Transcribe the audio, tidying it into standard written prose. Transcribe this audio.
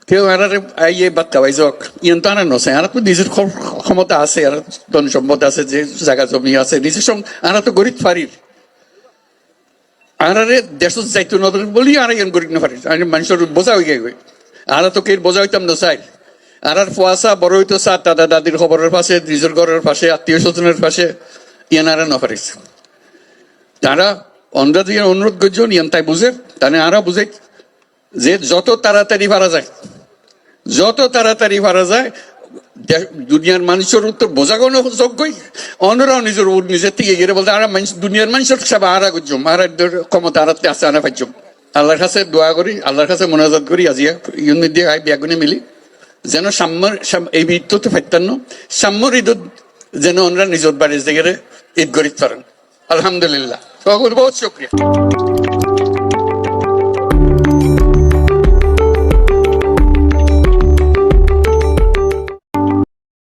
কেউ আর ইয়ে বাদ খাওয়াই যাক ইয়ন তো আর নছে আর তো নিজের ক্ষমতা আছে আর ধন সম্পদ আছে যে জায়গা জমি আছে নিজের সঙ্গে আর তো গরিব ফারির আর দেশ যাইতো নদর বলি আর ইয়ন গরিব না ফারির মানুষের বোঝা হয়ে গে আর তো কে বোঝা হইতাম না চাই আর ফুয়াশা বড় হইতো চা দাদা দাদির খবরের পাশে নিজের ঘরের পাশে আত্মীয় স্বজনের পাশে ইয়ান আর না পারিস তারা অন্ধা দিয়ে অনুরোধ করছেন ইয়ান তাই বুঝে তাহলে আরা বুঝে যে যত তাড়াতাড়ি পারা যায় যত তাড়াতাড়ি পারা যায় দুনিয়ার মানুষের উত্তর বোঝা কোনো যোগ্যই অন্যরাও নিজের নিজের থেকে গিয়ে বলতে আর দুনিয়ার মানুষের সব আরা করছম আর ক্ষমতা আরাতে আছে আনা পাইছম আল্লাহর কাছে দোয়া করি আল্লাহর কাছে মোনাজাত করি আজিয়া ইউন দিয়ে বিয়াগুনে মিলি যেন সাম্যর এই ঈদ তো ফাইতান্ন সাম্যর ঈদ যেন ওনারা নিজের বাড়ির জায়গায় ঈদ গরিব পারেন আলহামদুলিল্লাহ বহুত শুক্রিয়া